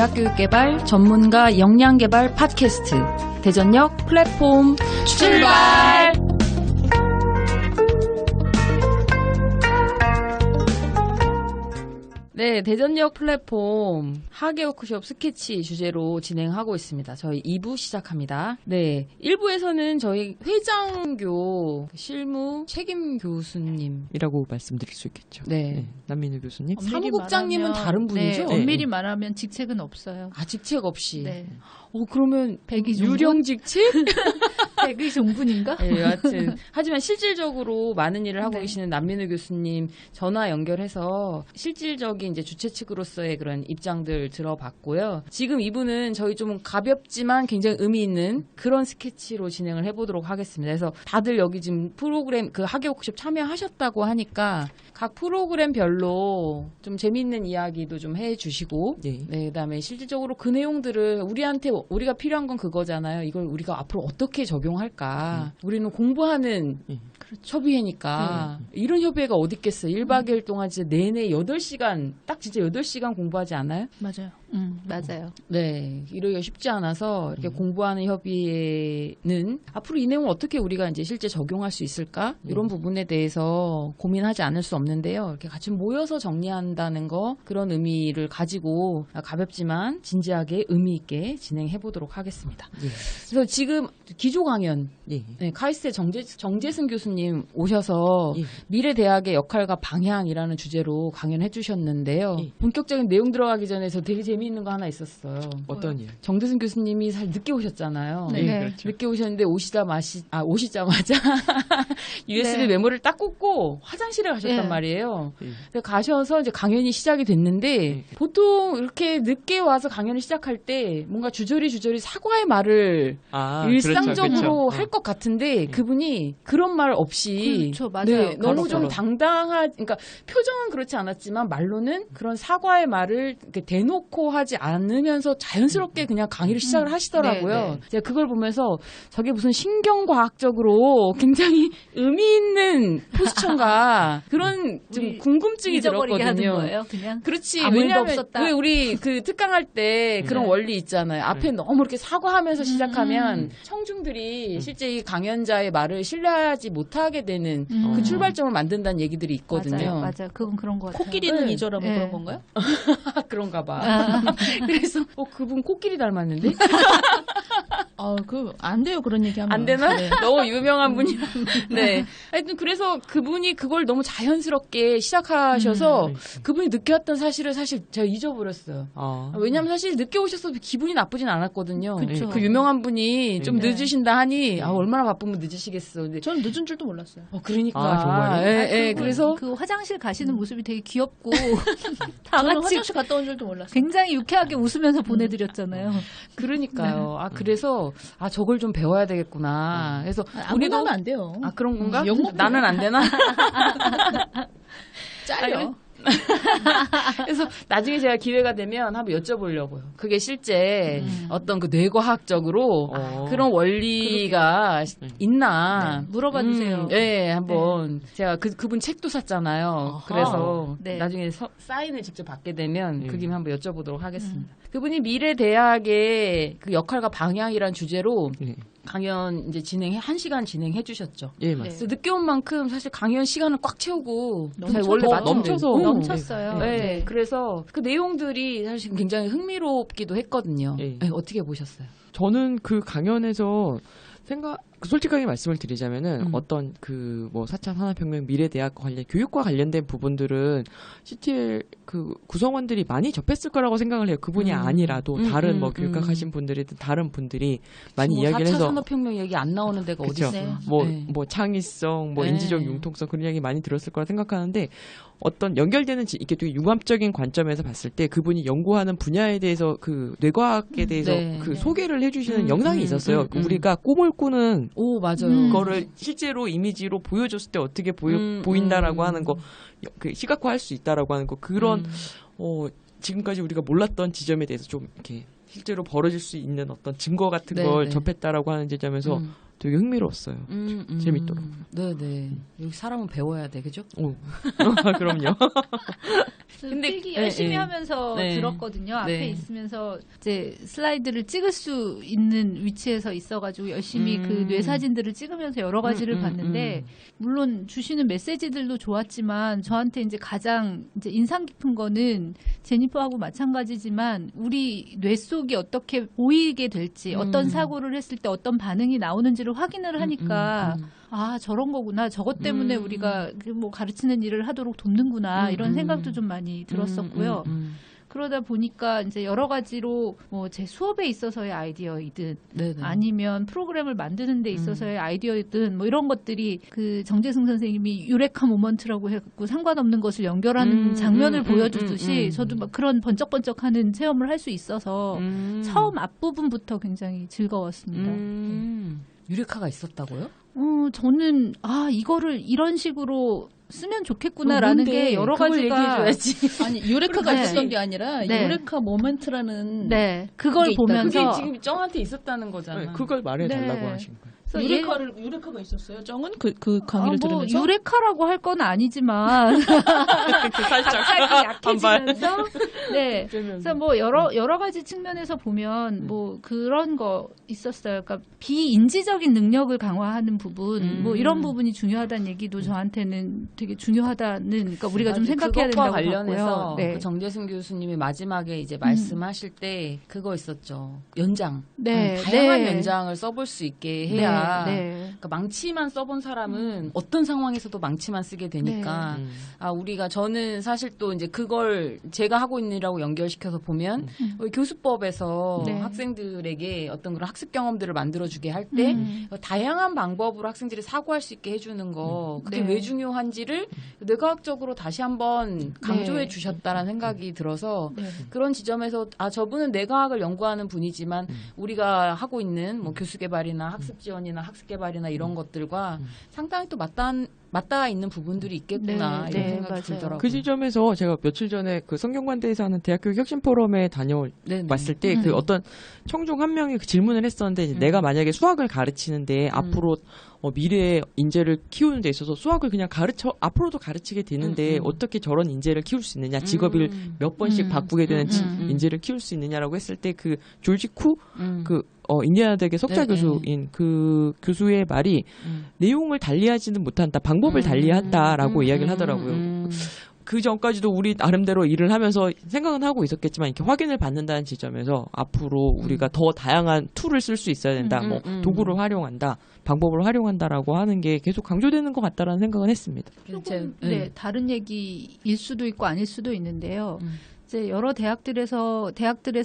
의학교육개발 전문가 역량개발 팟캐스트 대전역 플랫폼 출발! 네, 대전역 플랫폼 학예 워크숍 스케치 주제로 진행하고 있습니다. 저희 2부 시작합니다. 네, 1부에서는 저희 회장교 실무 책임 교수님이라고 말씀드릴 수 있겠죠. 네, 남민우 교수님. 사무국장님은 다른 분이죠? 네, 엄밀히 말하면 직책은 없어요. 아, 직책 없이. 네. 그러면 백의종군? 유령 직책? 백의종군인가? 네, 여하튼 하지만 실질적으로 많은 일을 하고 네. 계시는 남민우 교수님 전화 연결해서 실질적인 이제 주최 측으로서의 그런 입장들 들어봤고요. 지금 이분은 저희 좀 가볍지만 굉장히 의미 있는 그런 스케치로 진행을 해보도록 하겠습니다. 그래서 다들 여기 지금 프로그램 그 학예 워크숍 참여하셨다고 하니까 각 프로그램별로 좀 재미있는 이야기도 좀 해주시고, 네, 그다음에 실질적으로 그 내용들을 우리가 필요한 건 그거잖아요. 이걸 우리가 앞으로 어떻게 적용할까? 우리는 공부하는 협의회니까 이런 협의회가 어디 있겠어요? 1박 2일 동안 진짜 내내 8시간, 딱 진짜 8시간 공부하지 않아요? 맞아요. 맞아요. 네, 이러기가 쉽지 않아서 이렇게 공부하는 협의회는 앞으로 이 내용을 어떻게 우리가 이제 실제 적용할 수 있을까? 이런 부분에 대해서 고민하지 않을 수 없는데요. 이렇게 같이 모여서 정리한다는 거, 그런 의미를 가지고 가볍지만 진지하게 의미 있게 진행해 보도록 하겠습니다. 그래서 지금 기조 강연, 카이스트의 정재승 교수님 오셔서 미래 대학의 역할과 방향이라는 주제로 강연해 주셨는데요. 본격적인 내용 들어가기 전에 저 되게 재미있는 거 하나 있었어요. 어떤 일? 정재승 교수님이 사실 늦게 오셨잖아요. 네. 그렇죠. 늦게 오셨는데 오시자마자 USB 메모리를 딱 꽂고 화장실에 가셨단 말이에요. 그래서 가셔서 이제 강연이 시작이 됐는데 보통 이렇게 늦게 와서 강연을 시작할 때 뭔가 주저리 사과의 말을 일상적으로 할 것 같은데 그분이 그런 말 없이 그렇죠, 맞아요. 너무 좀 그러니까 표정은 그렇지 않았지만 말로는 그런 사과의 말을 이렇게 대놓고 하지 않으면서 자연스럽게 그냥 강의를 시작을 하시더라고요. 제가 그걸 보면서 저게 무슨 신경과학적으로 굉장히 의미 있는 포지션가 그런 좀 궁금증이 들었거든요. 하는 거예요, 그냥? 그렇지. 아무 일도 왜냐하면 없었다. 왜 우리 그 특강할 때 그런 원리 있잖아요. 앞에 너무 이렇게 사과하면서 시작하면 청중들이 실제 이 강연자의 말을 신뢰하지 못하게 되는 그 출발점을 만든다는 얘기들이 있거든요. 맞아요. 그건 그런 것 같아요. 코끼리는 이절하고 그런 건가요? 그런가 봐. 그래서 그분 코끼리 닮았는데? 안 돼요. 그런 얘기 하면. 안 되나? 네. 너무 유명한 분이야. 네. 하여튼 그래서 그분이 그걸 너무 자연스럽게 시작하셔서 그분이 늦게 왔던 사실을 사실 제가 잊어버렸어요. 왜냐면 사실 늦게 오셔서 기분이 나쁘진 않았거든요. 그쵸. 그 유명한 분이 좀 늦으신다 하니 얼마나 바쁘면 늦으시겠어. 근데 저는 늦은 줄도 몰랐어요. 그러니까. 정말요? 그래서 그 화장실 가시는 모습이 되게 귀엽고 다 저는 같이 화장실 갔다 온 줄도 몰랐어요. 굉장히 유쾌하게 웃으면서 보내드렸잖아요. 그러니까요. 그래서 저걸 좀 배워야 되겠구나. 그래서 우리도 하면 안 돼요. 그런 건가? 영국 나는 안 되나? 잘려. 그래서 나중에 제가 기회가 되면 한번 여쭤보려고요. 그게 실제 어떤 그 뇌과학적으로 그런 원리가 있나 물어봐 주세요. 한번 제가 그분 책도 샀잖아요. 그래서 나중에 사인을 직접 받게 되면 그 김에 한번 여쭤보도록 하겠습니다. 그분이 미래 대학의 그 역할과 방향이란 주제로 강연 이제 1시간 진행해 주셨죠. 맞습니다. 그래서 늦게 온 만큼 사실 강연 시간을 꽉 채우고 원래 넘쳤어요. 네. 그래서 그 내용들이 사실 굉장히 흥미롭기도 했거든요. 어떻게 보셨어요? 저는 그 강연에서 솔직하게 말씀을 드리자면은 어떤 4차 산업혁명 미래대학 관련 교육과 관련된 부분들은 CTL 그 구성원들이 많이 접했을 거라고 생각을 해요. 그분이 아니라도 다른 교육학 하신 분들이든 다른 분들이 많이 이야기를 해서 4차 산업혁명 얘기 안 나오는 데가 어디 있어요? 창의성, 인지적 융통성 그런 이야기 많이 들었을 거라 생각하는데 어떤 연결되는 이게 되게 융합적인 관점에서 봤을 때 그분이 연구하는 분야에 대해서 그 뇌과학에 대해서 소개를 해주시는 영상이 있었어요. 우리가 꿈을 꾸는 맞아요. 거를 실제로 이미지로 보여줬을 때 어떻게 보인다라고 하는 거, 그 시각화할 수 있다라고 하는 거 그런 지금까지 우리가 몰랐던 지점에 대해서 좀 이렇게 실제로 벌어질 수 있는 어떤 증거 같은 걸 접했다라고 하는 지점에서 되게 흥미로웠어요. 재밌더라고요. 네네. 여기 사람은 배워야 돼, 그죠? 그럼요. 근데 필기 열심히 네, 하면서 네. 들었거든요. 앞에 네. 있으면서 이제 슬라이드를 찍을 수 있는 위치에서 있어가지고 열심히 그 뇌 사진들을 찍으면서 여러 가지를 봤는데 물론 주시는 메시지들도 좋았지만 저한테 이제 가장 이제 인상 깊은 거는 제니퍼하고 마찬가지지만 우리 뇌 속이 어떻게 보이게 될지 어떤 사고를 했을 때 어떤 반응이 나오는지를 확인을 하니까 아 저런 거구나 저것 때문에 우리가 그뭐 가르치는 일을 하도록 돕는구나 이런 생각도 좀 많이 들었었고요. 그러다 보니까 이제 여러 가지로 뭐 제 수업에 있어서의 아이디어이든 네네. 아니면 프로그램을 만드는 데 있어서의 아이디어이든 뭐 이런 것들이 그 정재승 선생님이 유레카 모먼트라고 해갖고 상관없는 것을 연결하는 장면을 보여주듯이 저도 막 그런 번쩍번쩍하는 체험을 할 수 있어서 처음 앞부분부터 굉장히 즐거웠습니다. 유레카가 있었다고요? 저는 이거를 이런 식으로 쓰면 좋겠구나라는 게 여러 그걸 가지가 얘기해줘야지. 아니 유레카가 네. 있었던 게 아니라 네. 유레카 모멘트라는 네 그걸 그게 있다. 보면서 그게 지금 정한테 있었다는 거잖아. 네, 그걸 말해달라고 네. 하신 거예요. 그래서 유레카가 있었어요. 정은 그 강의를 뭐 들으면서 유레카라고 할 건 아니지만 살짝 갑자기 약해지면서 네 그래서 뭐 여러 가지 측면에서 보면 뭐 그런 거 있었어요. 그러니까 비인지적인 능력을 강화하는 부분 뭐 이런 부분이 중요하다는 얘기도 저한테는 되게 중요하다는 그러니까 우리가 좀 생각해야 그것과 된다고 관련해서 봤고요. 네. 그 정재승 교수님이 마지막에 이제 말씀하실 때 그거 있었죠. 연장. 네, 다양한 네. 연장을 써볼 수 있게 해야 네. 그러니까 망치만 써본 사람은 어떤 상황에서도 망치만 쓰게 되니까 저는 사실 또 이제 그걸 제가 하고 있는 일하고 연결시켜서 보면 우리 교수법에서 네. 학생들에게 어떤 그런 학습 경험들을 만들어주게 할 때 다양한 방법으로 학생들이 사고할 수 있게 해주는 거 그게 네. 왜 중요한지를 뇌과학적으로 다시 한번 강조해 네. 주셨다라는 생각이 들어서 네. 그런 지점에서 저분은 뇌과학을 연구하는 분이지만 우리가 하고 있는 뭐 교수 개발이나 학습 지원이나 학습 개발이나 이런 것들과 상당히 또 맞닿아 있는 부분들이 있겠구나 네, 이런 네, 생각이 맞아요. 들더라고요. 그 지점에서 제가 며칠 전에 그 성균관대에서 하는 대학교 혁신 포럼에 네네. 왔을 때 그 어떤 청중 한 명이 그 질문을 했었는데 이제 내가 만약에 수학을 가르치는데 앞으로 미래의 인재를 키우는 데 있어서 수학을 그냥 앞으로도 가르치게 되는데 어떻게 저런 인재를 키울 수 있느냐 직업을 몇 번씩 바꾸게 되는 인재를 키울 수 있느냐라고 했을 때 그 졸지 쿠 인디아나 대학의 석좌 네, 교수인 그 교수의 말이 내용을 달리하지는 못한다 방법을 달리한다라고 이야기를 하더라고요. 그 전까지도 우리 나름대로 일을 하면서 생각은 하고 있었겠지만 이렇게 확인을 받는다는 지점에서 앞으로 우리가 더 다양한 툴을 쓸 수 있어야 된다. 뭐 도구를 활용한다, 방법을 활용한다라고 하는 게 계속 강조되는 것 같다라는 생각은 했습니다. 조금 다른 얘기일 수도 있고 아닐 수도 있는데요. 이제 여러 대학들에서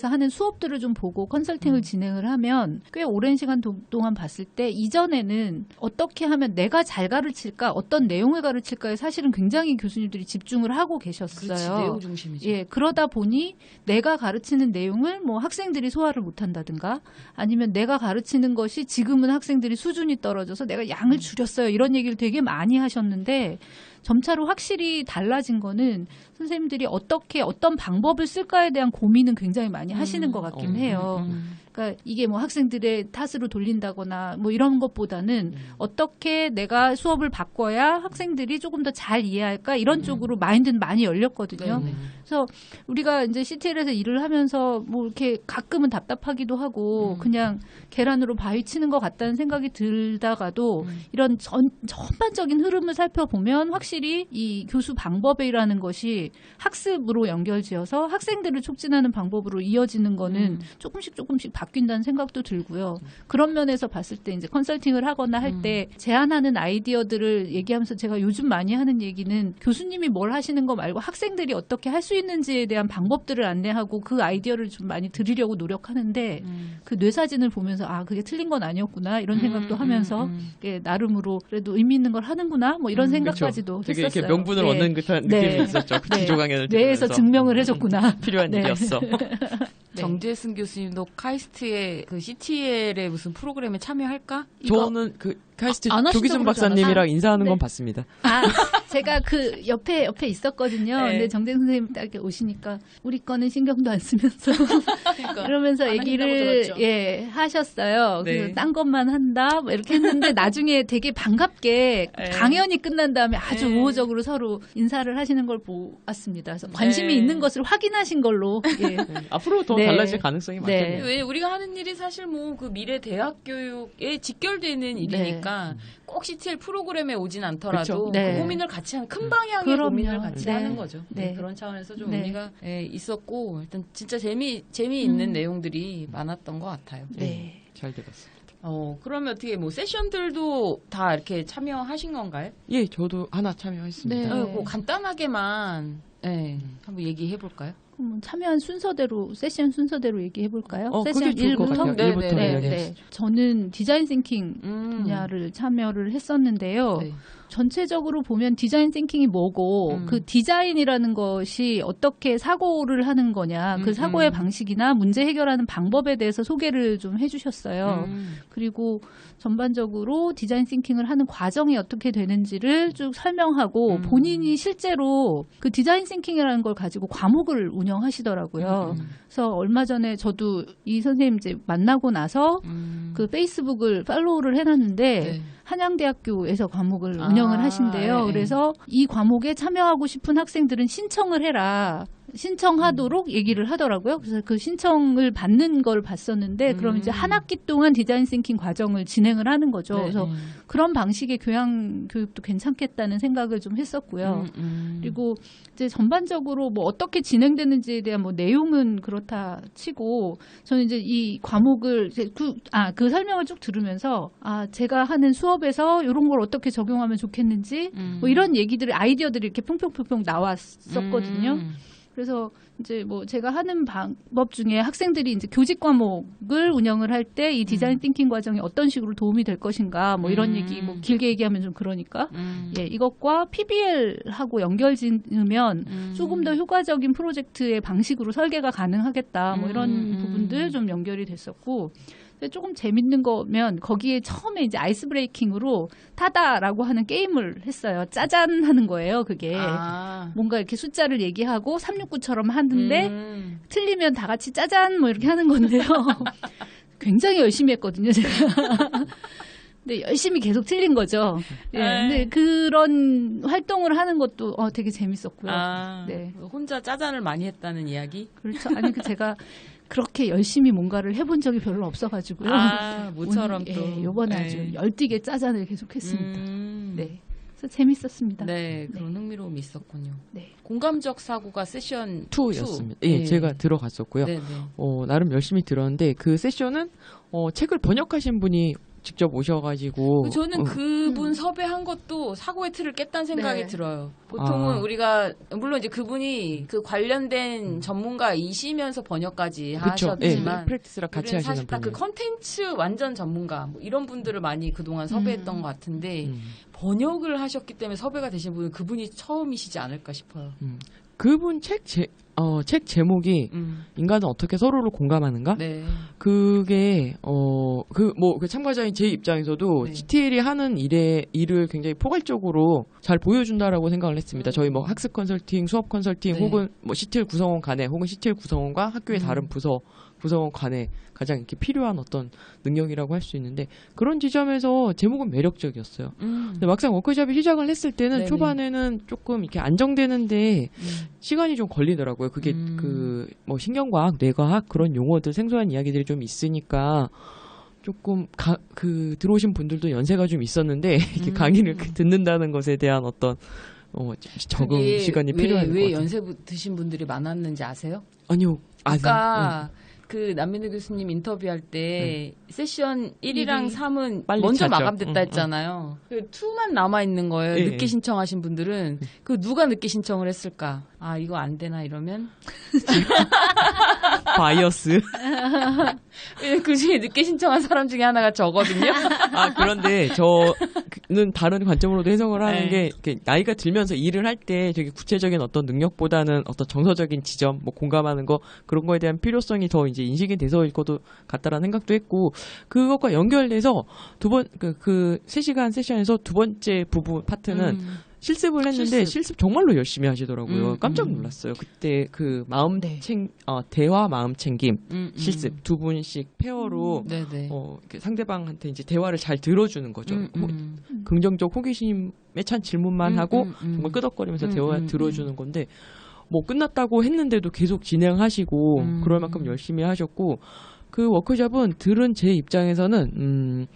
하는 수업들을 좀 보고 컨설팅을 진행을 하면 꽤 오랜 시간 동안 봤을 때 이전에는 어떻게 하면 내가 잘 가르칠까 어떤 내용을 가르칠까에 사실은 굉장히 교수님들이 집중을 하고 계셨어요. 그렇지, 내용 중심이죠. 예, 그러다 보니 내가 가르치는 내용을 뭐 학생들이 소화를 못한다든가 아니면 내가 가르치는 것이 지금은 학생들이 수준이 떨어져서 내가 양을 줄였어요. 이런 얘기를 되게 많이 하셨는데 점차로 확실히 달라진 거는 선생님들이 어떤 방법을 쓸까에 대한 고민은 굉장히 많이 하시는 것 같긴 해요. 그러니까 이게 뭐 학생들의 탓으로 돌린다거나 뭐 이런 것보다는 어떻게 내가 수업을 바꿔야 학생들이 조금 더 잘 이해할까 이런 쪽으로 마인드는 많이 열렸거든요. 그래서 우리가 이제 CTL에서 일을 하면서 뭐 이렇게 가끔은 답답하기도 하고 그냥 계란으로 바위 치는 것 같다는 생각이 들다가도 이런 전반적인 흐름을 살펴보면 확실히 이 교수 방법이라는 것이 학습으로 연결지어서 학생들을 촉진하는 방법으로 이어지는 거는 조금씩 바뀐다는 생각도 들고요. 그런 면에서 봤을 때 이제 컨설팅을 하거나 할 때 제안하는 아이디어들을 얘기하면서 제가 요즘 많이 하는 얘기는 교수님이 뭘 하시는 거 말고 학생들이 어떻게 할 수 있는지에 대한 방법들을 안내하고 그 아이디어를 좀 많이 드리려고 노력하는데 그 뇌사진을 보면서 그게 틀린 건 아니었구나 이런 생각도 하면서 나름으로 그래도 의미 있는 걸 하는구나 뭐 이런 생각까지도 되게 했었어요. 이렇게 명분을 얻는 듯한 느낌이 있었죠. 그 기조강연을 뇌에서 들으면서. 증명을 해줬구나. 필요한 일이었어. 네. 정재승 교수님도 카이스트의 그 CTL의 무슨 프로그램에 참여할까? 저는 그 카이스트 안 하신다고 조기순 그러지 박사님이랑 않았어요? 인사하는 네. 건 봤습니다. 아, 제가 그 옆에 있었거든요. 네. 근데 정대승 선생님 딱 이렇게 오시니까 우리 거는 신경도 안 쓰면서 그러니까 이러면서 안 얘기를 하신다고 들었죠. 하셨어요. 네. 그래서 딴 것만 한다 뭐 이렇게 했는데 나중에 되게 반갑게 네. 강연이 끝난 다음에 아주 네. 우호적으로 서로 인사를 하시는 걸 보았습니다. 그래서 관심이 네. 있는 것을 확인하신 걸로. 예. 앞으로 더 네. 달라질 가능성이 네. 많겠네요. 왜 우리가 하는 일이 사실 뭐 그 미래 대학 교육에 직결되는 일이니까 꼭 CTL 프로그램에 오진 않더라도 그쵸. 네. 그 고민을 같이 하는 큰 방향의 그럼요. 고민을 같이 네. 하는 거죠. 네. 그런 차원에서 좀 네. 의미가 있었고 일단 진짜 재미있는 음. 내용들이 많았던 것 같아요. 네. 잘 들었습니다. 그러면 어떻게 뭐 세션들도 다 이렇게 참여하신 건가요? 예, 저도 하나 참여했습니다. 네. 뭐 간단하게만 한번 얘기해 볼까요? 그럼 참여한 순서대로 세션 순서대로 얘기해 볼까요? 그게 세션 좋을 것 1부터? 같아요. 네, 1부터 네, 이야기하시죠. 저는 디자인 싱킹 분야를 참여를 했었는데요. 네. 전체적으로 보면 디자인 싱킹이 뭐고 그 디자인이라는 것이 어떻게 사고를 하는 거냐, 그 사고의 방식이나 문제 해결하는 방법에 대해서 소개를 좀 해주셨어요. 그리고 전반적으로 디자인 싱킹을 하는 과정이 어떻게 되는지를 쭉 설명하고 본인이 실제로 그 디자인 싱킹이라는 걸 가지고 과목을 운영하시더라고요. 그래서 얼마 전에 저도 이 선생님 이제 만나고 나서 그 페이스북을 팔로우를 해놨는데 네. 한양대학교에서 과목을 운영을 하신대요. 네. 그래서 이 과목에 참여하고 싶은 학생들은 신청을 해라. 신청하도록 얘기를 하더라고요. 그래서 그 신청을 받는 걸 봤었는데 그럼 이제 한 학기 동안 디자인 싱킹 과정을 진행을 하는 거죠. 네. 그래서 그런 방식의 교육도 괜찮겠다는 생각을 좀 했었고요. 그리고 이제 전반적으로 뭐 어떻게 진행되는지에 대한 뭐 내용은 그렇다 치고 저는 이제 이 과목을 이제 그 설명을 쭉 들으면서 제가 하는 수업에서 이런 걸 어떻게 적용하면 좋겠는지 뭐 이런 얘기들이 아이디어들이 이렇게 평평평평 나왔었거든요. 그래서 이제 뭐 제가 하는 방법 중에 학생들이 이제 교직 과목을 운영을 할 때 이 디자인 띵킹 과정이 어떤 식으로 도움이 될 것인가 뭐 이런 얘기 뭐 길게 얘기하면 좀 그러니까 이것과 PBL하고 연결 지으면 조금 더 효과적인 프로젝트의 방식으로 설계가 가능하겠다 뭐 이런 부분들 좀 연결이 됐었고 조금 재밌는 거면 거기에 처음에 이제 아이스 브레이킹으로 타다라고 하는 게임을 했어요. 짜잔 하는 거예요, 그게. 뭔가 이렇게 숫자를 얘기하고 369처럼 하는데 틀리면 다 같이 짜잔 뭐 이렇게 하는 건데요. 굉장히 열심히 했거든요, 제가. 근데 열심히 계속 틀린 거죠. 예, 근데 그런 활동을 하는 것도 되게 재밌었고요. 네. 혼자 짜잔을 많이 했다는 이야기? 그렇죠. 아니, 제가 그렇게 열심히 뭔가를 해본 적이 별로 없어가지고요. 모처럼 또. 요번에 아주 열띠게 짜잔을 계속했습니다. 네. 그래서 재밌었습니다. 네, 그런 흥미로움이 있었군요. 네. 공감적 사고가 세션 2였습니다. 예, 제가 들어갔었고요. 네, 네. 나름 열심히 들었는데 그 세션은 책을 번역하신 분이 직접 오셔가지고 저는 그분 섭외한 것도 사고의 틀을 깼다는 생각이 네. 들어요. 보통은 우리가 물론 이제 그분이 그 관련된 전문가이시면서 번역까지 그쵸. 하셨지만 프랙티스랑 같이 우리는 하시는 사실 딱 그 분이 컨텐츠 완전 전문가 뭐 이런 분들을 많이 그동안 섭외했던 것 같은데 번역을 하셨기 때문에 섭외가 되신 분은 그분이 처음이시지 않을까 싶어요. 그분 책 제목이 인간은 어떻게 서로를 공감하는가? 네. 그게 그 참가자인 제 입장에서도 네. CTL이 하는 일을 굉장히 포괄적으로 잘 보여준다라고 생각을 했습니다. 저희 뭐 학습 컨설팅, 수업 컨설팅, 네. 혹은 뭐 CTL 구성원 간에, 혹은 CTL 구성원과 학교의 다른 부서 구성원 간에 가장 이렇게 필요한 어떤 능력이라고 할 수 있는데 그런 지점에서 제목은 매력적이었어요. 근데 막상 워크숍이 시작을 했을 때는 네네. 초반에는 조금 이렇게 안정되는데 시간이 좀 걸리더라고요. 그게 그 뭐 신경과학, 뇌과학 그런 용어들 생소한 이야기들이 좀 있으니까 조금 들어오신 분들도 연세가 좀 있었는데 이렇게 강의를 듣는다는 것에 대한 어떤 적응 시간이 필요할 것 왜 같아요. 연세 드신 분들이 많았는지 아세요? 아니요. 아까 그 남민우 교수님 인터뷰할 때 세션 1이랑 3은 빨리 먼저 찼죠. 마감됐다 했잖아요. 그 2만 남아 있는 거예요. 예, 늦게 예. 신청하신 분들은 그 누가 늦게 신청을 했을까? 이거 안 되나 이러면 바이어스. 그 중에 늦게 신청한 사람 중에 하나가 저거든요. 그런데 다른 관점으로도 해석을 하는 네. 게 이렇게 나이가 들면서 일을 할 때 되게 구체적인 어떤 능력보다는 어떤 정서적인 지점, 뭐 공감하는 거 그런 거에 대한 필요성이 더 이제 인식이 돼서일 것도 같다라는 생각도 했고 그것과 연결돼서 그 3시간 세션에서 두 번째 부분 파트는 실습을 했는데 실습 정말로 열심히 하시더라고요. 깜짝 놀랐어요. 그때 그 네. 대화 마음 챙김 실습 두 분씩 페어로 네네. 이렇게 상대방한테 이제 대화를 잘 들어주는 거죠. 긍정적 호기심에 찬 질문만 하고 정말 끄덕거리면서 대화 들어주는 건데 뭐 끝났다고 했는데도 계속 진행하시고 그럴 만큼 열심히 하셨고 그 워크숍은 들은 제 입장에서는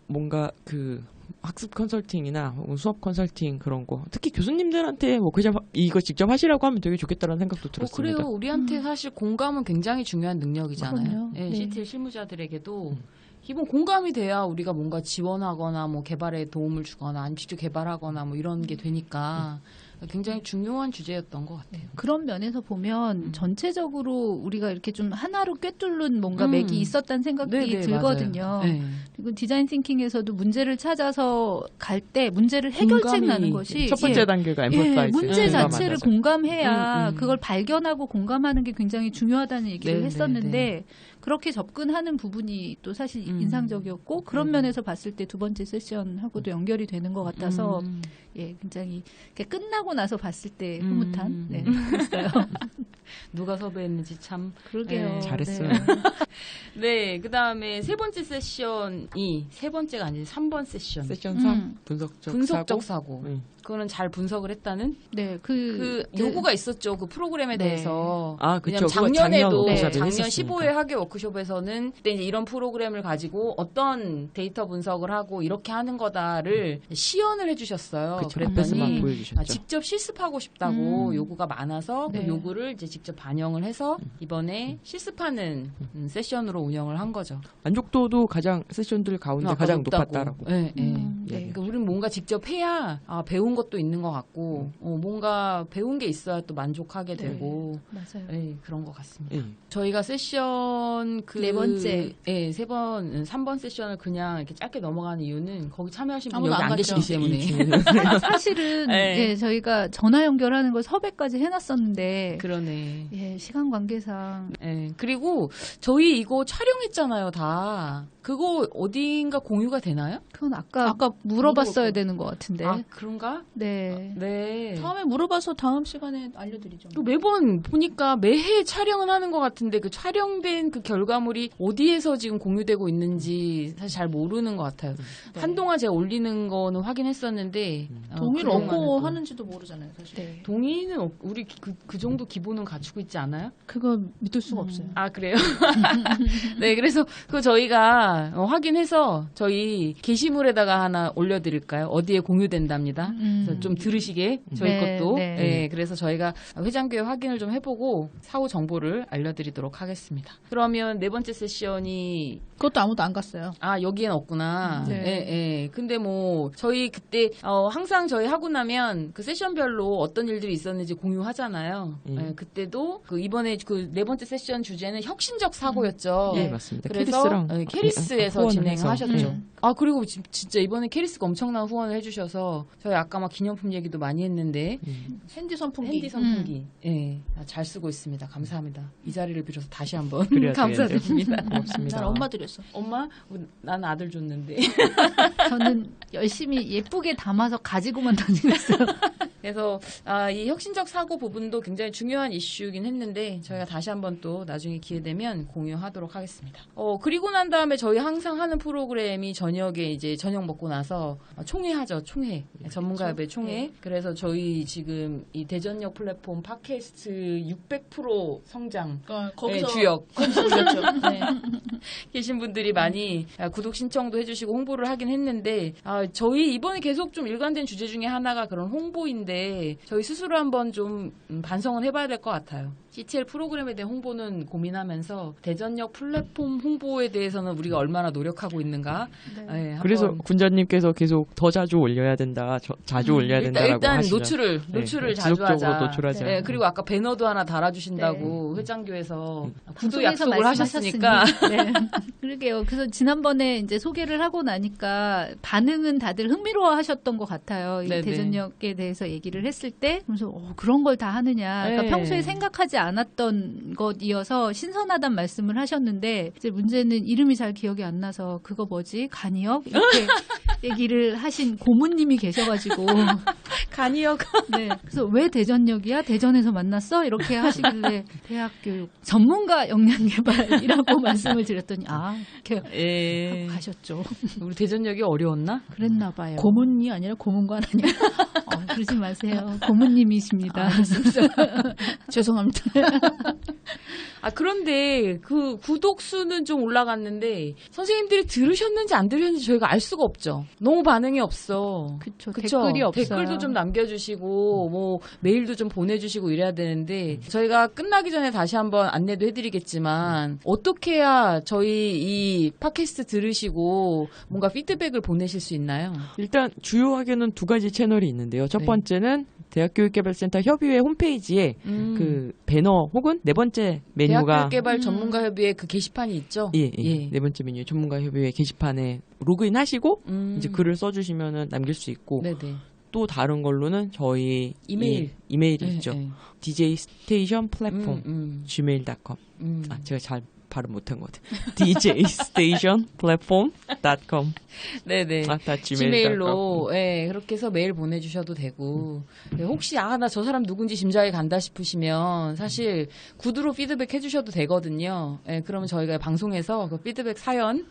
뭔가 그 학습 컨설팅이나 혹은 수업 컨설팅 그런 거 특히 교수님들한테 워크숍 이거 직접 하시라고 하면 되게 좋겠다는 생각도 들었습니다. 그래요. 우리한테 사실 공감은 굉장히 중요한 능력이잖아요. 그럼요. 네, 네. CTL 실무자들에게도 기본 공감이 돼야 우리가 뭔가 지원하거나 뭐 개발에 도움을 주거나 아니면 직접 개발하거나 뭐 이런 게 되니까 굉장히 중요한 주제였던 것 같아요. 그런 면에서 보면 전체적으로 우리가 이렇게 좀 하나로 꿰뚫는 뭔가 맥이 있었다는 생각이 네네, 들거든요. 맞아요. 네. 그리고 디자인 띵킹에서도 문제를 찾아서 갈 때 문제를 해결책 나는 것이 첫 번째 단계가 엠퍼사이즈. 문제 공감하는 자체를 거죠. 공감해야 그걸 발견하고 공감하는 게 굉장히 중요하다는 얘기를 네, 했었는데 네, 그렇게 접근하는 부분이 또 사실 인상적이었고 그런 면에서 봤을 때 두 번째 세션하고도 연결이 되는 것 같아서 예, 굉장히 이렇게 끝나고 나서 봤을 때 흐뭇한 네, 했어요. 누가 섭외했는지 참. 그러게요. 네, 잘했어요. 네. 네, 그 다음에 세 번째 세션이 세 번째가 아니라 3번 세션. 세션 3 분석적, 분석적 사고. 네. 그거는 잘 분석을 했다는 네, 그 요구가 있었죠. 그 프로그램에 네. 대해서. 아, 그쵸. 왜냐면 그거 작년에도 작년 작년 했었으니까. 15회 학예 워크숍에서는 그때 이제 이런 프로그램을 가지고 어떤 데이터 분석을 하고 이렇게 하는 거다를 시연을 해주셨어요. 그쵸. 앞에서만 그랬더니 보여주셨죠. 직접 실습하고 싶다고 요구가 많아서 네. 그 요구를 이제 직접 반영을 해서 이번에 실습하는 세션으로 운영을 한 거죠. 만족도도 가장 세션들 가운데 가장 높았다라고. 네, 네. 네. 그러니까 우리는 뭔가 직접 해야 배운 것도 있는 것 같고 뭔가 배운 게 있어야 또 만족하게 네. 되고 맞아요. 네, 그런 것 같습니다. 예. 저희가 세션 네 번째. 네, 3번 세션을 그냥 이렇게 짧게 넘어가는 이유는 거기 참여하신 분이 아무도 여기 안 안 계시기 갔죠. 때문에. 사실은 네. 예, 저희가 전화 연결하는 걸 섭외까지 해놨었는데 그러네. 예, 시간 관계상 네, 그리고 저희 이거 촬영했잖아요, 다. 그거 어딘가 공유가 되나요? 그건 아까 물어봤어야 물어봤고. 되는 것 같은데. 아, 그런가? 네. 네. 다음에 물어봐서 다음 시간에 알려드리죠. 또 매번 보니까 매해 촬영은 하는 것 같은데 그 촬영된 그 결과물이 어디에서 지금 공유되고 있는지 사실 잘 모르는 것 같아요. 네. 한동안 제가 올리는 거는 확인했었는데 동의를 그동안은 얻고 또 하는지도 모르잖아요, 사실. 네. 동의는 우리 그 정도 기본은 갖추고 있지 않아요? 그거 믿을 수가 없어요. 아 그래요? 네, 그래서 그거 저희가 확인해서 저희 게시물에다가 하나 올려드릴까요? 어디에 공유된답니다. 그래서 좀 들으시게 저희 네, 것도. 네. 네, 그래서 저희가 회장교회 확인을 좀 해보고 사후 정보를 알려드리도록 하겠습니다. 그러면 네 번째 세션이 그것도 아무도 안 갔어요. 여기엔 없구나. 네. 예, 예. 근데 뭐, 저희 그때, 항상 저희 하고 나면 그 세션별로 어떤 일들이 있었는지 공유하잖아요. 예, 그때도 이번에 그 네 번째 세션 주제는 혁신적 사고였죠. 예, 맞습니다. 그래서 캐리스랑 캐리스에서 후원을 진행을 해서. 하셨죠. 그리고 진짜 이번에 캐리스가 엄청난 후원을 해주셔서 저희 아까 막 기념품 얘기도 많이 했는데 핸디 선풍기. 핸디 선풍기 예, 잘 쓰고 있습니다. 감사합니다. 이 자리를 빌어서 다시 한번 그래야 감사드립니다. 되는데. 고맙습니다. 난 엄마 드렸어. 엄마? 난 아들 줬는데. 저는 열심히 예쁘게 담아서 가지고만 다니고 있어요. 그래서 이 혁신적 사고 부분도 굉장히 중요한 이슈이긴 했는데 저희가 다시 한번 또 나중에 기회 되면 공유하도록 하겠습니다. 그리고 난 다음에 저희 항상 하는 프로그램이 저녁에 이제 저녁 먹고 나서 총회하죠. 총회. 전문가협의 총회. 그래서 저희 지금 이 대전역 플랫폼 팟캐스트 600% 성장 거기서 주역 거기서 올렸죠. 네. 계신 분들이 많이 구독 신청도 해주시고 홍보를 하긴 했는데 저희 이번에 계속 좀 일관된 주제 중에 하나가 그런 홍보인데 저희 스스로 한번 좀 반성은 해봐야 될 것 같아요. CTL 프로그램에 대한 홍보는 고민하면서 대전역 플랫폼 홍보에 대해서는 우리가 얼마나 노력하고 있는가. 네. 네, 한번 그래서 군자님께서 계속 더 자주 올려야 된다, 자주 올려야 된다라고 일단 하시죠. 노출을 네, 자주 지속적으로 하자. 노출하자. 네, 그리고 아까 배너도 하나 달아주신다고 회장교에서 구두 방송에서 약속을 하셨으니까. 말씀하셨으니. 네. 그러게요. 그래서 지난번에 이제 소개를 하고 나니까 반응은 다들 흥미로워하셨던 것 같아요. 이 네네. 대전역에 대해서 얘기를 했을 때 그래서 그런 걸 다 하느냐. 그러니까 네. 평소에 생각하지 않았던 것이어서 신선하단 말씀을 하셨는데 이제 문제는 이름이 잘 기억이 안 나서 그거 뭐지 간이역 이렇게 얘기를 하신 고모님이 계셔가지고 간이역. 네. 그래서 왜 대전역이야? 대전에서 만났어? 이렇게 하시길래 대학교육 전문가 역량개발이라고 말씀을 드렸더니 이렇게 예. 하고 가셨죠. 우리 대전역이 어려웠나? 그랬나 봐요. 고문이 아니라 고문관 아니야? 그러지 마세요. 고모님이십니다. 죄송합니다. 그런데 그 구독 수는 좀 올라갔는데 선생님들이 들으셨는지 안 들으셨는지 저희가 알 수가 없죠. 너무 반응이 없어. 그쵸. 그쵸? 댓글이 없어요. 댓글도 좀 남겨주시고 뭐 메일도 좀 보내주시고 이래야 되는데 저희가 끝나기 전에 다시 한번 안내도 해드리겠지만 어떻게 해야 저희 이 팟캐스트 들으시고 뭔가 피드백을 보내실 수 있나요? 일단 주요하게는 두 가지 채널이 있는데요. 첫 네. 번째는 대학교육개발센터 협의회 홈페이지에 그 배너 혹은 네 번째 메뉴가 대학교육개발 전문가협의회 그 게시판이 있죠? 예. 네 번째 메뉴 전문가협의회 게시판에 로그인하시고 이제 글을 써주시면은 남길 수 있고 네네. 또 다른 걸로는 저희 이메일이 있죠. 네. DJ 스테이션 플랫폼 gmail.com. 제가 잘 발음 못한 것 같아요. djstationplatform.com. 네네. gmail.com. 네, 그렇게 해서 메일 보내주셔도 되고. 네, 혹시, 나 저 사람 누군지 짐작이 간다 싶으시면, 사실, 구두로 피드백 해주셔도 되거든요. 네, 그러면 저희가 방송에서 그 피드백 사연.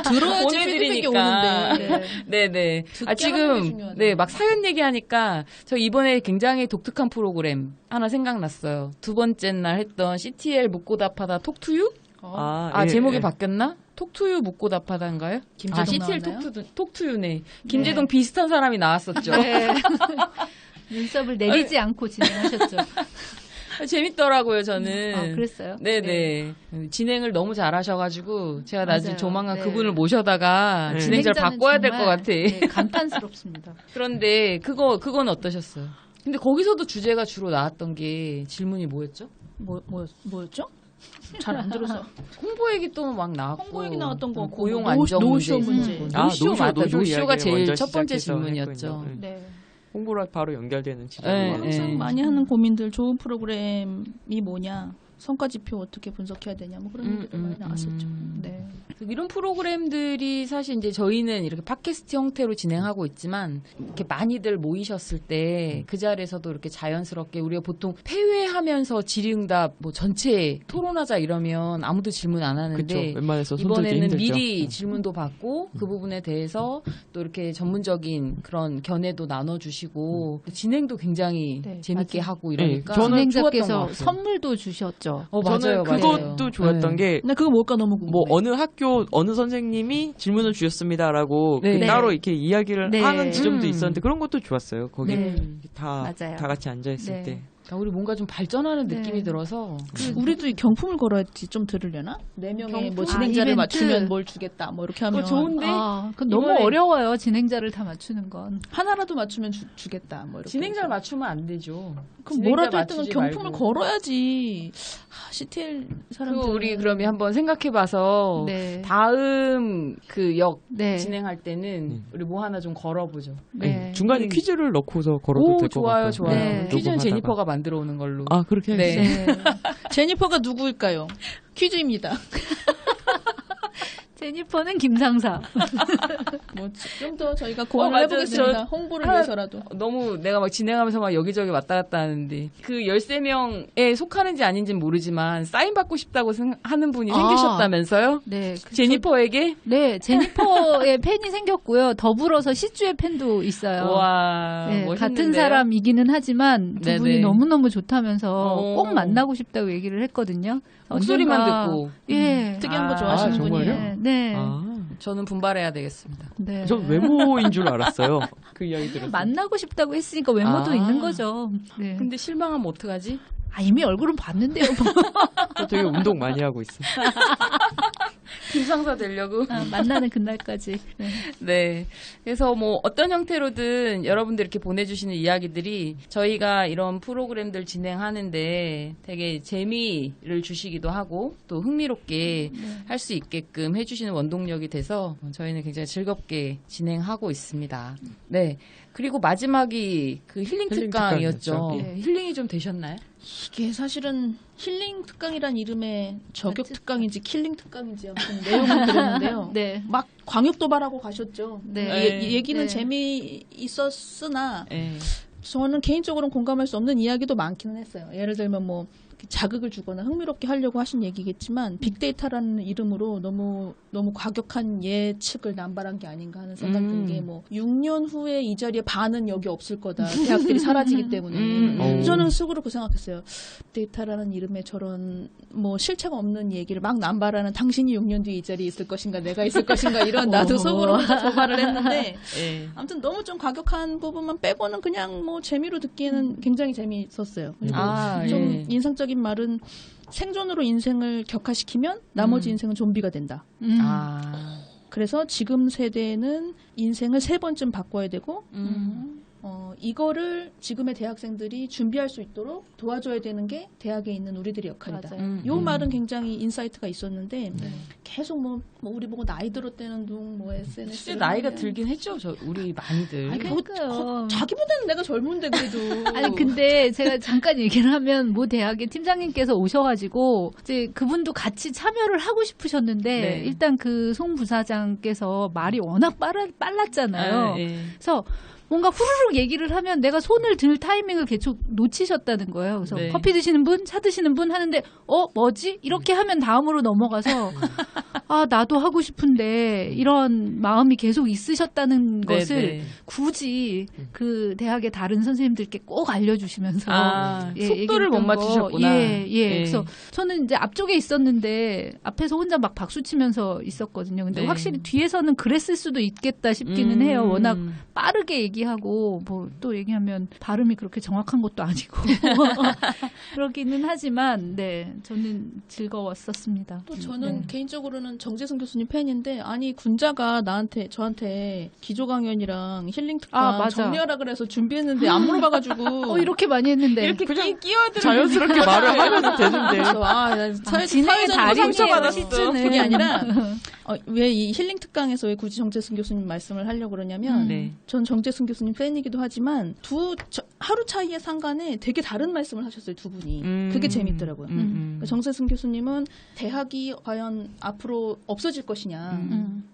들어야지 피드백이 오는데. 네네. 듣게 하는 게 지금, 중요하네. 네, 막 사연 얘기하니까, 저 이번에 굉장히 독특한 프로그램 하나 생각났어요. 두 번째 날 했던 CTL 묻고 답하다 톡투유? 제목이 바뀌었나? 톡투유 묻고 답하다인가요? 김재동 CTL 나왔나요? 톡투유네. 김재동 비슷한 사람이 나왔었죠. 네. 눈썹을 내리지 않고 진행하셨죠. 재밌더라고요, 저는. 그랬어요? 네네. 진행을 너무 잘하셔가지고 제가 나중에 맞아요. 조만간 네. 그분을 모셔다가 네. 진행자를 진행자는 바꿔야 될 것 정말, 같아. 네, 감탄스럽습니다. 그런데 그건 어떠셨어요? 근데 거기서도 주제가 주로 나왔던 게 질문이 뭐였죠? 뭐였죠? 잘 안 들어서. 홍보 얘기 또 막 나왔고. 홍보 얘기 나왔던 거, 고용 노- 안정 노쇼 문제. 문제. 노쇼 맞다. 노쇼가 이야기를 제일 먼저 첫 번째 시작해서 질문이었죠. 했군요. 네. 홍보랑 바로 연결되는 네, 질문이에요. 항상 네. 많이 하는 고민들 좋은 프로그램이 뭐냐. 성과지표 어떻게 분석해야 되냐. 뭐 그런 얘기들 많이 나왔었죠. 네. 이런 프로그램들이 사실 이제 저희는 이렇게 팟캐스트 형태로 진행하고 있지만 이렇게 많이들 모이셨을 때 그 자리에서도 이렇게 자연스럽게 우리가 보통 폐회하면서 질의응답 뭐 전체 토론하자 이러면 아무도 질문 안 그렇죠. 하는데 웬만해서 손들기 이번에는 힘들죠. 미리 질문도 받고 그 부분에 대해서 또 이렇게 전문적인 그런 견해도 나눠주시고 진행도 굉장히 네, 재밌게 맞아요. 하고 이러니까 저는 좋았던 것 진행자께서 같아요. 선물도 주셨죠. 저는 그것도 좋았던 게 근데 그거 뭘까 너무 궁금해. 뭐 어느 학교 어느 선생님이 질문을 주셨습니다라고 네. 그 네. 따로 이렇게 이야기를 네. 하는 지점도 음. 있었는데 그런 것도 좋았어요. 거기 네. 다 맞아요. 같이 앉아 있을 네. 때. 우리 뭔가 좀 발전하는 네. 느낌이 들어서 우리도 이 경품을 걸어야지 좀 들으려나? 4명의 경품? 뭐 진행자를 이벤트. 맞추면 뭘 주겠다. 뭐 이렇게 하면 그거 좋은데 그건 너무 이번에- 어려워요. 진행자를 다 맞추는 건. 하나라도 맞추면 주겠다. 뭐 이렇게. 진행자를 맞추면 안 되죠. 그럼 진행자 뭐라도 할 때는 맞추지 경품을 말고. 걸어야지. CTL 사람들. 그거 우리 그러면 한번 생각해봐서 네. 다음 그 역 네. 진행할 때는 우리 뭐 하나 좀 걸어보죠. 네. 중간에 퀴즈를 넣고서 걸어도 오 될 것 좋아요, 같고. 좋아요. 네. 퀴즈는 제니퍼가 만들어 오는 걸로. 그렇게 네. 해주세요. 네. 제니퍼가 누구일까요? 퀴즈입니다. 제니퍼는 김상사. 뭐 좀 더 저희가 고안을 맞아요. 해보겠습니다. 홍보를 하나- 위해서라도. 너무 내가 막 진행하면서 막 여기저기 왔다 갔다 하는데 그 13명에 속하는지 아닌지는 모르지만 사인 받고 싶다고 하는 분이 생기셨다면서요? 네. 제니퍼에게? 네, 제니퍼의 팬이 생겼고요. 더불어서 시주의 팬도 있어요. 와 네, 멋있는데요? 같은 사람이기는 하지만 두 네네. 분이 너무너무 좋다면서 오. 꼭 만나고 싶다고 얘기를 했거든요. 목소리만 언젠가- 듣고 예. 특이한 거 아, 좋아하시는 정말요? 분이에요. 네. 저는 분발해야 되겠습니다. 네. 전 외모인 줄 알았어요. 그 이야기 들었어요. 만나고 싶다고 했으니까 외모도 아. 있는 거죠. 네. 근데 실망하면 어떡하지? 이미 얼굴은 봤는데요. 저 되게 운동 많이 하고 있어요. 김상사 되려고. 만나는 그날까지. 네. 네. 그래서 뭐 어떤 형태로든 여러분들 이렇게 보내주시는 이야기들이 저희가 이런 프로그램들 진행하는데 되게 재미를 주시기도 하고 또 흥미롭게 할 수 있게끔 해주시는 원동력이 돼서 저희는 굉장히 즐겁게 진행하고 있습니다. 네. 그리고 마지막이 그 힐링 힐링 특강이었죠. 특강이었죠. 네. 힐링이 좀 되셨나요? 이게 사실은 힐링 특강이란 이름의 저격 맞지? 특강인지 킬링 특강인지 아무튼 내용은 그랬는데요. 네. 막 광역 도발하고 가셨죠. 네. 얘기는 네. 재미있었으나 네. 저는 개인적으로는 공감할 수 없는 이야기도 많기는 했어요. 예를 들면 뭐 자극을 주거나 흥미롭게 하려고 하신 얘기겠지만 빅데이터라는 이름으로 너무 과격한 예측을 남발한 게 아닌가 하는 생각이 든 게 뭐 6년 후에 이 자리에 반은 여기 없을 거다. 대학들이 사라지기 때문에. 저는 속으로 그 생각했어요. 빅데이터라는 이름의 저런 뭐 실체가 없는 얘기를 막 남발하는 당신이 6년 뒤에 이 자리에 있을 것인가 내가 있을 것인가 이런 나도 속으로 도발을 했는데 네. 아무튼 너무 좀 과격한 부분만 빼고는 그냥 뭐 재미로 듣기에는 굉장히 재미있었어요. 그리고 좀 예. 인상적인 말은 생존으로 인생을 격화시키면 나머지 인생은 좀비가 된다. 그래서 지금 세대는 인생을 3번쯤 바꿔야 되고 이거를 지금의 대학생들이 준비할 수 있도록 도와줘야 되는 게 대학에 있는 우리들의 역할이다. 맞아요. 요 말은 굉장히 인사이트가 있었는데 계속 뭐 우리 보고 나이 들었다는 둥 뭐 SNS 실제 나이가 들긴 했죠. 우리 많이들. 아니 그러니까요. 자기보다는 내가 젊은데 그래도 아니 근데 제가 잠깐 얘기를 하면 모 대학의 팀장님께서 오셔가지고 이제 그분도 같이 참여를 하고 싶으셨는데 네. 일단 그 송 부사장께서 말이 워낙 빨랐잖아요. 예. 그래서 뭔가 후루룩 얘기를 하면 내가 손을 들 타이밍을 계속 놓치셨다는 거예요. 그래서 네. 커피 드시는 분, 차 드시는 분 하는데 뭐지? 이렇게 하면 다음으로 넘어가서 나도 하고 싶은데 이런 마음이 계속 있으셨다는 것을 네. 굳이 그 대학의 다른 선생님들께 꼭 알려주시면서 속도를 못 얘기했던 맞추셨구나. 예. 그래서 저는 이제 앞쪽에 있었는데 앞에서 혼자 막 박수 치면서 있었거든요. 근데 네. 확실히 뒤에서는 그랬을 수도 있겠다 싶기는 해요. 워낙 빠르게 얘기하고 뭐 또 얘기하면 발음이 그렇게 정확한 것도 아니고 그러기는 하지만 네 저는 즐거웠었습니다. 또 저는 개인적으로는 정재승 교수님 팬인데 아니 군자가 저한테 기조 강연이랑 힐링 특강 맞아. 정리하라 그래서 준비했는데 안 물어봐가지고 이렇게 많이 했는데 이렇게 끼어들어 자연스럽게 말을 하면 되는데. 그래서 진행의 달인이에요. 상처받았어. 시즌은. 그게 아니라 왜 이 힐링 특강에서 왜 굳이 정재승 교수님 말씀을 하려고 그러냐면 네. 전 정재승 교수님 팬이기도 하지만 하루 차이의 상관에 되게 다른 말씀을 하셨어요, 두 분이. 그게 재밌더라고요. 그러니까 정재승 교수님은 대학이 과연 앞으로 없어질 것이냐.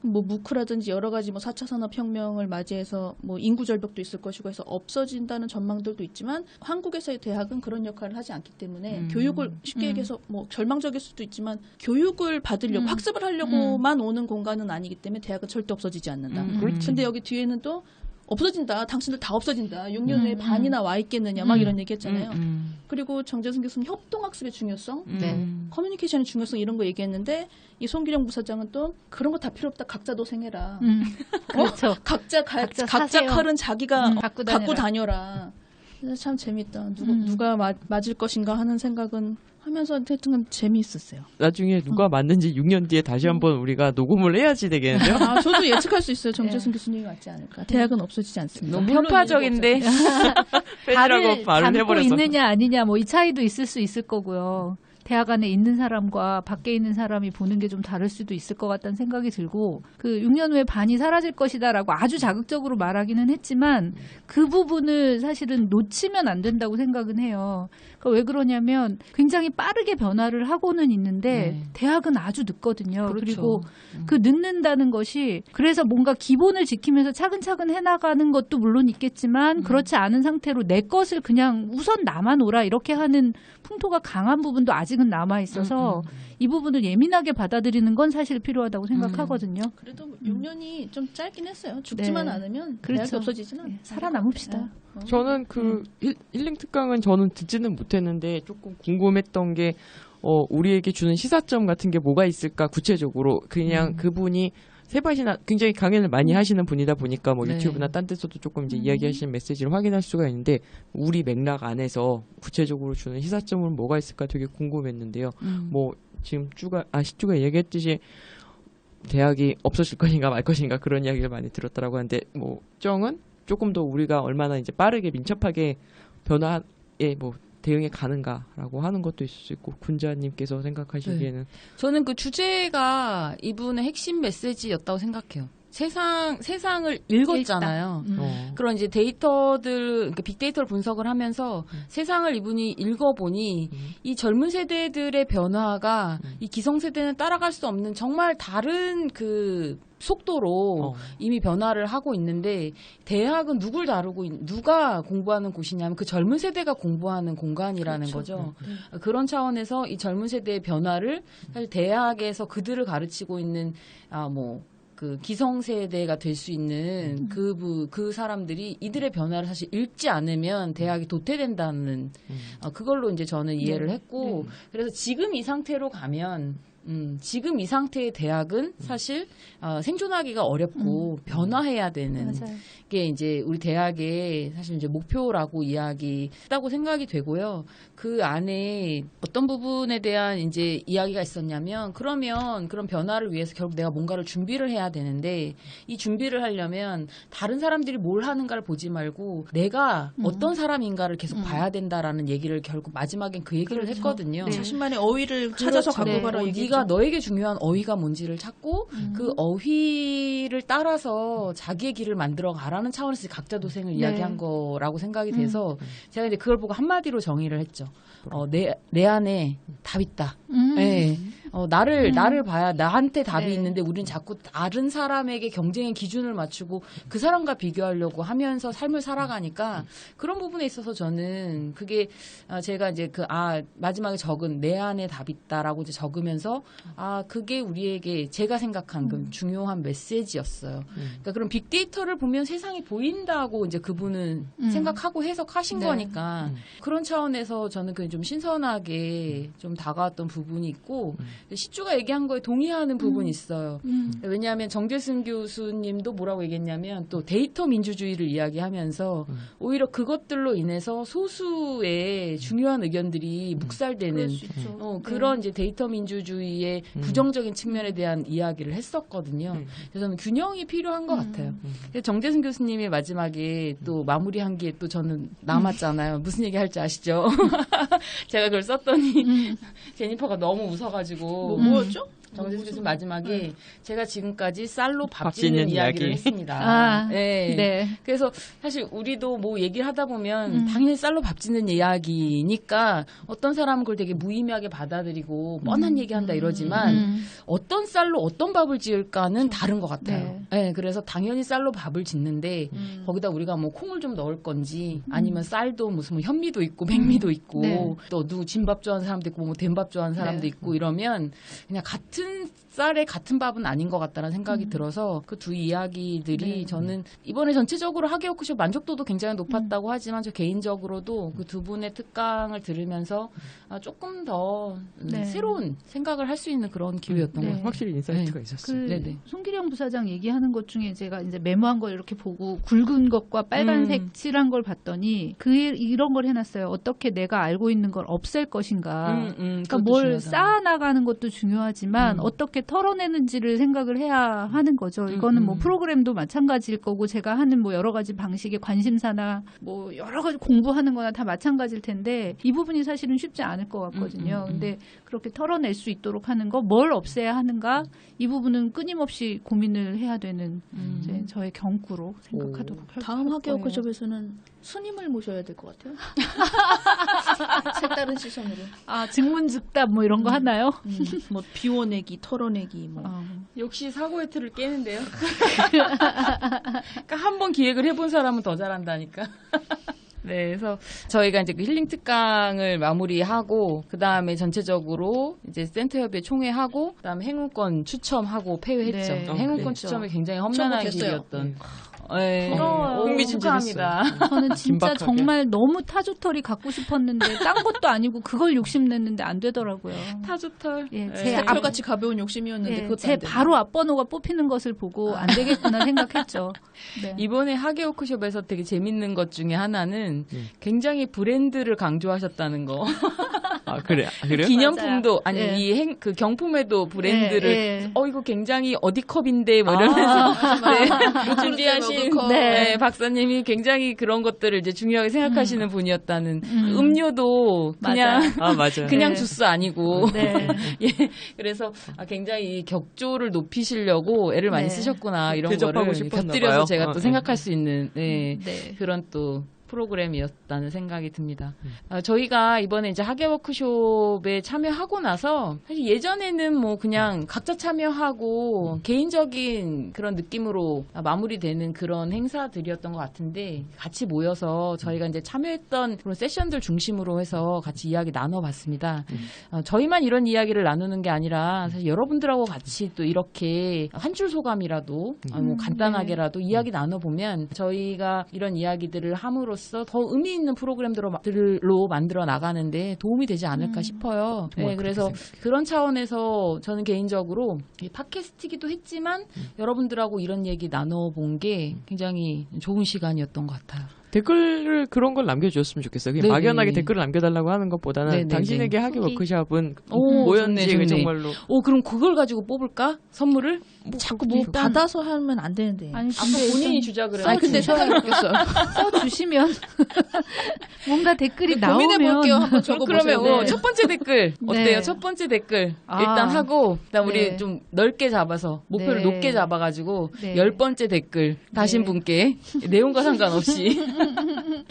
뭐 무크라든지 여러 가지 뭐 4차 산업혁명을 맞이해서 뭐 인구 절벽도 있을 것이고 해서 없어진다는 전망들도 있지만 한국에서의 대학은 그런 역할을 하지 않기 때문에 교육을 쉽게 얘기해서 뭐 절망적일 수도 있지만 교육을 받으려고 학습을 하려고만 오는 공간은 아니기 때문에 대학은 절대 없어지지 않는다. 근데 여기 뒤에는 또 없어진다. 당신들 다 없어진다. 6년 후에 반이나 와 있겠느냐. 막 이런 얘기 했잖아요. 그리고 정재승 교수는 협동학습의 중요성, 커뮤니케이션의 중요성 이런 거 얘기했는데 이 송기령 부사장은 또 그런 거 다 필요 없다. 각자 도생해라. 그렇죠. 각자 사세요. 칼은 자기가 갖고 갖고 다녀라. 그래서 참 재밌다. 누가 맞을 것인가 하는 생각은 하면서 하여튼 재미있었어요. 나중에 누가 맞는지 6년 뒤에 다시 한번 우리가 녹음을 해야지 되겠는데요? 저도 예측할 수 있어요. 정재승 교수님이 맞지 않을까. 대학은 없어지지 않습니다. 너무 편파적인데. 팬이라고 말을 담고 해버려서. 있느냐 아니냐 뭐 이 차이도 있을 수 있을 거고요. 대학 안에 있는 사람과 밖에 있는 사람이 보는 게 좀 다를 수도 있을 것 같다는 생각이 들고 그 6년 후에 반이 사라질 것이다라고 아주 자극적으로 말하기는 했지만 그 부분을 사실은 놓치면 안 된다고 생각은 해요. 그러니까 왜 그러냐면 굉장히 빠르게 변화를 하고는 있는데 대학은 아주 늦거든요. 그렇죠. 그리고 그 늦는다는 것이 그래서 뭔가 기본을 지키면서 차근차근 해나가는 것도 물론 있겠지만 그렇지 않은 상태로 내 것을 그냥 우선 나만 오라 이렇게 하는 풍토가 강한 부분도 아직은 남아 있어서 이 부분을 예민하게 받아들이는 건 사실 필요하다고 생각하거든요. 그래도 6년이 좀 짧긴 했어요. 죽지만 않으면 그렇죠. 대학이 없어지지는 않아요. 살아남읍시다. 저는 그 힐링 특강은 저는 듣지는 못했는데 조금 궁금했던 게 우리에게 주는 시사점 같은 게 뭐가 있을까 구체적으로 그냥 그분이 세바시나 굉장히 강연을 많이 하시는 분이다 보니까 뭐 네. 유튜브나 딴 데서도 조금 이제 이야기하시는 메시지를 확인할 수가 있는데 우리 맥락 안에서 구체적으로 주는 시사점은 뭐가 있을까 되게 궁금했는데요. 뭐 지금 시주가 얘기했듯이 대학이 없어질 것인가 말 것인가 그런 이야기를 많이 들었다라고 하는데 뭐 정은 조금 더 우리가 얼마나 이제 빠르게 민첩하게 변화에 뭐 대응해 가는가라고 하는 것도 있을 수 있고 군자님께서 생각하시기에는 저는 그 주제가 이분의 핵심 메시지였다고 생각해요. 세상을 읽었잖아요. 그런 이제 데이터들, 그러니까 빅데이터를 분석을 하면서 세상을 이분이 읽어보니 이 젊은 세대들의 변화가 이 기성세대는 따라갈 수 없는 정말 다른 그 속도로 이미 변화를 하고 있는데 대학은 누굴 다루고 누가 공부하는 곳이냐면 그 젊은 세대가 공부하는 공간이라는 거죠. 그런 차원에서 이 젊은 세대의 변화를 사실 대학에서 그들을 가르치고 있는 그 기성세대가 될 수 있는 그 사람들이 이들의 변화를 사실 읽지 않으면 대학이 도태된다는 그걸로 이제 저는 이해를 했고 그래서 지금 이 상태로 가면 지금 이 상태의 대학은 사실 생존하기가 어렵고 변화해야 되는 맞아요. 게 이제 우리 대학의 사실 이제 목표라고 이야기했다고 생각이 되고요. 그 안에 어떤 부분에 대한 이제 이야기가 있었냐면 그러면 그런 변화를 위해서 결국 내가 뭔가를 준비를 해야 되는데 이 준비를 하려면 다른 사람들이 뭘 하는가를 보지 말고 내가 어떤 사람인가를 계속 봐야 된다라는 얘기를 결국 마지막엔 그 얘기를 그렇죠. 했거든요. 네. 자신만의 어휘를 찾아서 갖고 네. 가라 얘기죠. 네가 너에게 중요한 어휘가 뭔지를 찾고 그 어휘를 따라서 자기의 길을 만들어 가라는 차원에서 각자 도생을 이야기한 거라고 생각이 돼서 제가 이제 그걸 보고 한마디로 정의를 했죠. 내 안에 답 있다. 네. 나를 봐야 나한테 답이 네. 있는데 우리는 자꾸 다른 사람에게 경쟁의 기준을 맞추고 그 사람과 비교하려고 하면서 삶을 살아가니까 그런 부분에 있어서 저는 그게 제가 이제 마지막에 적은 내 안에 답 있다라고 이제 적으면서 그게 우리에게 제가 생각한 그 중요한 메시지였어요. 그러니까 그런 빅데이터를 보면 세상이 보인다고 이제 그분은 생각하고 해석하신 네. 거니까 그런 차원에서 저는 그 좀 신선하게 좀 다가왔던 부분이 있고 시주가 얘기한 거에 동의하는 부분이 있어요. 왜냐하면 정재승 교수님도 뭐라고 얘기했냐면 또 데이터 민주주의를 이야기하면서 오히려 그것들로 인해서 소수의 중요한 의견들이 묵살되는 그럴 수 있죠. 그런 이제 데이터 민주주의의 부정적인 측면에 대한 이야기를 했었거든요. 그래서 저는 균형이 필요한 것 같아요. 그래서 정재승 교수님이 마지막에 또 마무리한 게 또 저는 남았잖아요. 무슨 얘기 할지 아시죠? 제가 그걸 썼더니 제니퍼가 너무 웃어가지고 뭐였죠? 정재승 교수님 마지막에 제가 지금까지 쌀로 밥 짓는 이야기를 했습니다. 네. 네. 그래서 사실 우리도 뭐 얘기를 하다 보면 당연히 쌀로 밥 짓는 이야기니까 어떤 사람은 그걸 되게 무의미하게 받아들이고 뻔한 얘기한다 이러지만 어떤 쌀로 어떤 밥을 지을까는 다른 것 같아요. 네. 그래서 당연히 쌀로 밥을 짓는데 거기다 우리가 뭐 콩을 좀 넣을 건지 아니면 쌀도 무슨 뭐 현미도 있고 백미도 있고 네. 또 누구 진밥 좋아하는 사람도 있고 뭐 된밥 좋아하는 사람도 네. 있고 이러면 그냥 같은 쌀에 같은 밥은 아닌 것 같다는 생각이 들어서 그 두 이야기들이 저는 이번에 전체적으로 하계오크쇼 만족도도 굉장히 높았다고 하지만 저 개인적으로도 그 두 분의 특강을 들으면서 조금 더 새로운 생각을 할 수 있는 그런 기회였던 것 같아요. 확실히 인사이트가 있었어요. 네네. 송기령 부사장 얘기하는 것 중에 제가 이제 메모한 걸 이렇게 보고 굵은 것과 빨간색 칠한 걸 봤더니 이런 걸 해놨어요. 어떻게 내가 알고 있는 걸 없앨 것인가. 그러니까 뭘 쌓아나가는 것도 중요하지만 어떻게 털어내는지를 생각을 해야 하는 거죠. 이거는 뭐 프로그램도 마찬가지일 거고 제가 하는 뭐 여러 가지 방식의 관심사나 뭐 여러 가지 공부하는 거나 다 마찬가지일 텐데 이 부분이 사실은 쉽지 않을 것 같거든요. 근데 그렇게 털어낼 수 있도록 하는 거, 뭘 없애야 하는가 이 부분은 끊임없이 고민을 해야 되는 이제 저의 경구로 생각하도록 할 다음 거예요. 하계오크숍에서는 스님을 모셔야 될 것 같아요. 색다른 시선으로. 증문즉답 뭐 이런 거 하나요? 뭐 비워내기, 털어내기 뭐. 역시 사고의 틀을 깨는데요. 그러니까 한 번 기획을 해본 사람은 더 잘한다니까. 네, 그래서 저희가 이제 그 힐링 특강을 마무리하고 그 다음에 전체적으로 이제 센터협의회 총회하고 그 다음에 행운권 추첨하고 폐회했죠. 네. 행운권 네. 추첨이 굉장히 험난한 됐어요. 길이었던. 네. 부러워요. 흥미진진합니다. 저는 진짜 긴박하게. 정말 너무 타조털이 갖고 싶었는데 딴 것도 아니고 그걸 욕심냈는데 안 되더라고요. 타조털. 예, 네. 제 스테플같이 가벼운 욕심이었는데 예, 그것도 제 안 되네. 바로 앞번호가 뽑히는 것을 보고 안 되겠구나 생각했죠. 네. 이번에 하계 워크숍에서 되게 재밌는 것 중에 하나는 굉장히 브랜드를 강조하셨다는 거. 아, 그래. 아, 그래요? 기념품도 아니 예. 그 경품에도 브랜드를 예, 예. 이거 굉장히 어디 컵인데 뭐 이러면서 네, 준비하신 컵. 네, 박사님이 굉장히 그런 것들을 이제 중요하게 생각하시는 분이었다는 음료도 그냥 아, 맞아요. 그냥 네. 주스 아니고 네. 예 그래서 굉장히 이 격조를 높이시려고 애를 많이 네. 쓰셨구나 이런 대접하고 거를 싶었나 곁들여서 봐요. 제가 또 생각할 수 있는 네, 네. 그런 또 프로그램이었다는 생각이 듭니다. 저희가 이번에 이제 하계 워크숍에 참여하고 나서 사실 예전에는 뭐 그냥 각자 참여하고 개인적인 그런 느낌으로 마무리되는 그런 행사들이었던 것 같은데 같이 모여서 저희가 이제 참여했던 그런 세션들 중심으로 해서 같이 이야기 나눠봤습니다. 저희만 이런 이야기를 나누는 게 아니라 사실 여러분들하고 같이 또 이렇게 한 줄 소감이라도 뭐 간단하게라도 이야기 나눠보면 저희가 이런 이야기들을 함으로써 더 의미 있는 프로그램들로 만들어 나가는데 도움이 되지 않을까 싶어요. 네, 그래서 그런 차원에서 저는 개인적으로 이 팟캐스트이기도 했지만 여러분들하고 이런 얘기 나눠본 게 굉장히 좋은 시간이었던 것 같아요. 댓글을 그런 걸 남겨주셨으면 좋겠어요. 그냥 네네. 막연하게 댓글을 남겨달라고 하는 것보다는 네네네. 당신에게 하계 후기. 워크숍은 오, 뭐였는지 좋네, 좋네. 정말로 그럼 그걸 가지고 뽑을까? 선물을? 자꾸 뭐 받아서 하면 안 되는데. 아니 아까 근데 본인이 주자 그래. 아니 근데 생각이 바뀌었어요. 써주시면 뭔가 댓글이 고민해 나오면 볼게요. 한번 적어보세요. 그러면 네. 첫 번째 댓글 어때요? 네. 첫 번째 댓글 아. 일단 하고 그다음 우리 네. 좀 넓게 잡아서 목표를 네. 높게 잡아가지고 네. 10번째 댓글 다신 네. 분께 내용과 상관없이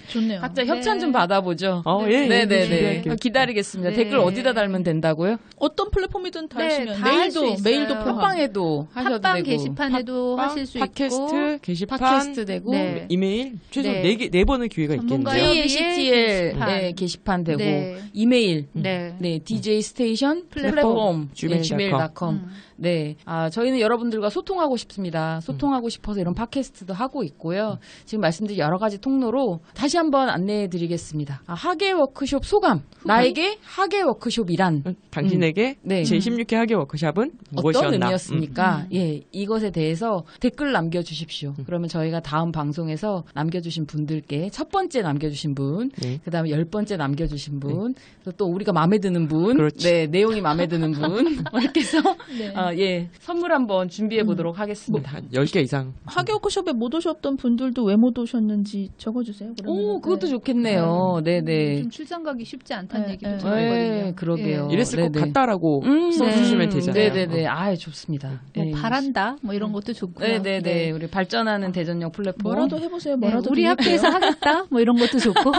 좋네요. 각자 협찬 좀 받아보죠. 예, 네네네. 준비할게요. 기다리겠습니다. 네. 댓글 어디다 달면 된다고요? 어떤 플랫폼이든 다 네, 하시면 다할수 메일도 있어요. 메일도 포함. 팟빵에도 하셔도 팟빵 되고 게시판에도 하실 수 팟캐스트, 있고 게시판, 팟캐스트 되고 네. 이메일 최소 네. 네 번의 기회가 전문가 있겠네요. KACTL 게시판. 네, 게시판 되고 네. 이메일 네. 네, DJ 스테이션 플랫폼. 플랫폼 gmail.com. gmail.com. 네, 저희는 여러분들과 소통하고 싶습니다. 소통하고 싶어서 이런 팟캐스트도 하고 있고요. 지금 말씀드린 여러 가지 통로로 다시 한번 안내해드리겠습니다. 하계 워크숍 소감. 나에게 하계 워크숍이란 당신에게 네. 제16회 하계 워크숍은 어떤 무엇이었나? 의미였습니까? 예, 이것에 대해서 댓글 남겨주십시오. 그러면 저희가 다음 방송에서 남겨주신 분들께 첫 번째 남겨주신 분, 네. 그 다음에 10번째 남겨주신 분, 그리고 또 우리가 마음에 드는 분, 그렇지. 네, 내용이 마음에 드는 분, 이렇게 해서, 네. 예, 선물 한번 준비해 보도록 하겠습니다. 한 10개 이상. 하계 워크숍에 못 오셨던 분들도 왜 못 오셨는지 적어주세요. 그러면은. 오, 그것도 네. 좋겠네요. 네네. 좀 출장 가기 쉽지 않다는 네, 얘기도 네. 들었거든요. 네, 그러게요. 이랬을 것 네네. 같다라고 써주시면 되잖아요. 네네네. 좋습니다. 뭐 예. 바란다 뭐 이런 것도 좋고요. 네네네. 네. 우리 발전하는 대전역 플랫폼. 뭐라도 해보세요. 네, 뭐라도 우리 드릴게요. 학교에서 하겠다 뭐 이런 것도 좋고.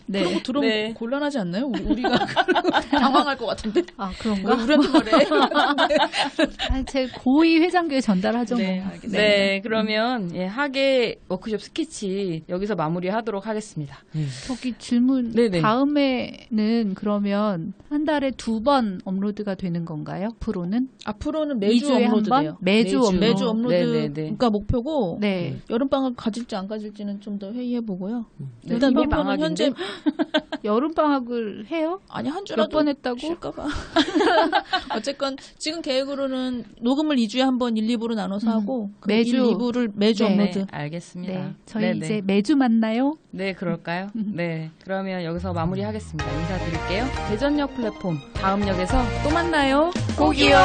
네. 그런 거 들으면 네. 곤란하지 않나요? 우리가 당황할 것 같은데. 아 그런가? 왜 우리한테 말해? 아니, 제 고위 회장교에 전달하죠. 네, 뭐. 알겠습니다. 네, 그러면 예, 하계 워크숍 스케치 여기서 마무리하도록 하겠습니다. 저기 질문 네네. 다음에는 그러면 한 달에 2번 업로드가 되는 건가요? 앞으로는? 앞으로는 매주 2주에 한 업로드 번? 돼요. 매주 업로드. 매주 네네네. 업로드가 목표고 네. 여름방학 가질지 안 가질지는 좀 더 회의해 보고요. 네, 일단 이미 목표는 방학인데? 현재 여름 방학을 해요? 아니 한 몇 주라도 번 했다고? 쉴까봐. 어쨌건 지금 계획으로는 녹음을 2주에 한 번 1, 2부로 나눠서 하고 그 매주. 1, 2부를 매주 네. 업로드. 네, 알겠습니다. 네. 저희 네네. 이제 매주 만나요. 네, 그럴까요? 네, 그러면 여기서 마무리하겠습니다. 인사드릴게요. 대전역 플랫폼 다음 역에서 또 만나요. 꼭이요.